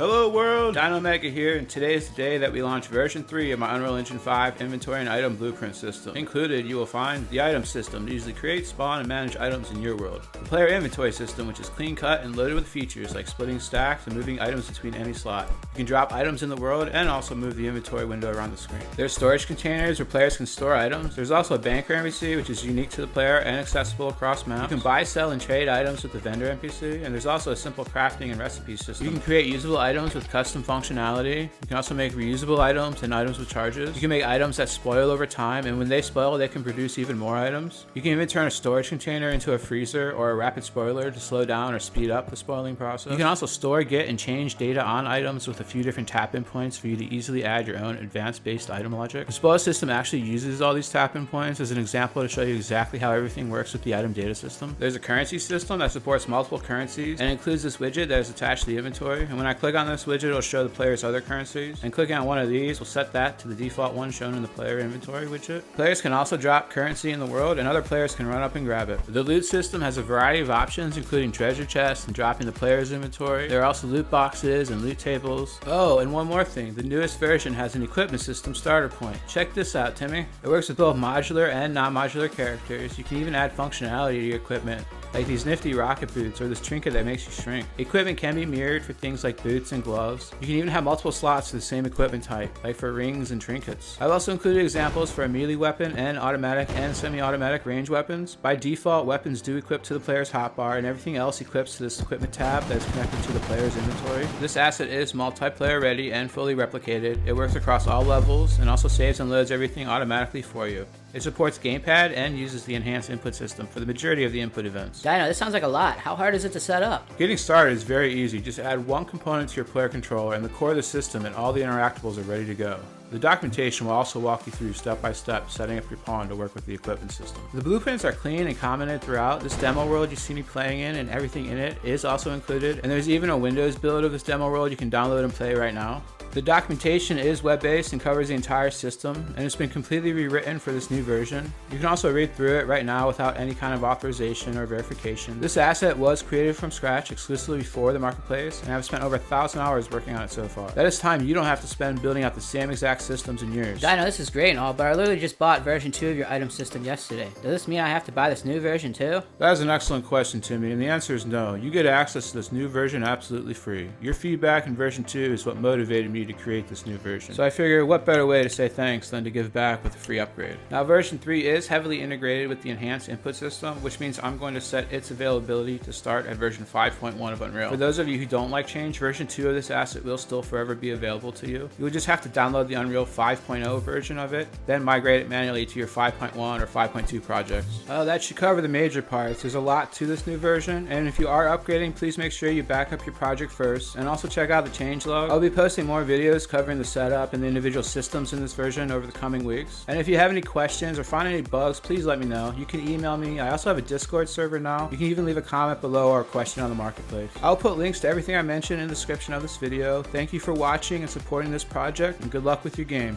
Hello world, DinoMega here, and today is the day that we launch version 3 of my Unreal Engine 5 Inventory and Item Blueprint system. Included, you will find the Item System to easily create, spawn, and manage items in your world. The Player Inventory System, which is clean cut and loaded with features like splitting stacks and moving items between any slot. You can drop items in the world and also move the inventory window around the screen. There's storage containers where players can store items. There's also a banker NPC, which is unique to the player and accessible across maps. You can buy, sell, and trade items with the vendor NPC, and there's also a simple crafting and recipe system. You can create usable items with custom functionality. You can also make reusable items and items with charges. You can make items that spoil over time, and when they spoil, they can produce even more items. You can even turn a storage container into a freezer or a rapid spoiler to slow down or speed up the spoiling process. You can also store, get, and change data on items with a few different tap-in points for you to easily add your own advanced-based item logic. The spoil system actually uses all these tap-in points as an example to show you exactly how everything works with the item data system. There's a currency system that supports multiple currencies and includes this widget that is attached to the inventory, and when I click on this widget, it'll show the player's other currencies, and clicking on one of these will set that to the default one shown in the player inventory widget. Players can also drop currency in the world, and other players can run up and grab it. The loot system has a variety of options, including treasure chests and dropping the player's inventory. There are also loot boxes and loot tables. Oh, and one more thing, the newest version has an equipment system starter point. Check this out, Timmy. It works with both modular and non-modular characters. You can even add functionality to your equipment, like these nifty rocket boots or this trinket that makes you shrink. Equipment can be mirrored for things like boots and gloves. You can even have multiple slots for the same equipment type, like for rings and trinkets. I've also included examples for a melee weapon and automatic and semi-automatic range weapons. By default, weapons do equip to the player's hotbar, and everything else equips to this equipment tab that is connected to the player's inventory. This asset is multiplayer ready and fully replicated. It works across all levels and also saves and loads everything automatically for you. It supports gamepad and uses the enhanced input system for the majority of the input events. Dino, this sounds like a lot. How hard is it to set up? Getting started is very easy. Just add one component to your player controller and the core of the system, and all the interactables are ready to go. The documentation will also walk you through step by step setting up your pawn to work with the equipment system. The blueprints are clean and commented throughout. This demo world you see me playing in and everything in it is also included, and there's even a Windows build of this demo world you can download and play right now. The documentation is web-based and covers the entire system, and it's been completely rewritten for this new version. You can also read through it right now without any kind of authorization or verification. This asset was created from scratch exclusively for the marketplace, and I've spent over 1,000 hours working on it so far. That is time you don't have to spend building out the same exact systems in yours. Dino, this is great and all, but I literally just bought version 2 of your item system yesterday. Does this mean I have to buy this new version too? That is an excellent question, Timmy, and the answer is no. You get access to this new version absolutely free. Your feedback in version 2 is what motivated me to create this new version. So I figure what better way to say thanks than to give back with a free upgrade. Now version 3 is heavily integrated with the enhanced input system, which means I'm going to set its availability to start at version 5.1 of Unreal. For those of you who don't like change, version 2 of this asset will still forever be available to you. You would just have to download the Unreal 5.0 version of it, then migrate it manually to your 5.1 or 5.2 projects. That should cover the major parts. There's a lot to this new version, and if you are upgrading, please make sure you back up your project first, and also check out the changelog. I'll be posting more videos covering the setup and the individual systems in this version over the coming weeks. And if you have any questions or find any bugs, please let me know. You can email me. I also have a Discord server now. You can even leave a comment below or a question on the marketplace. I'll put links to everything I mentioned in the description of this video. Thank you for watching and supporting this project, and good luck with your game.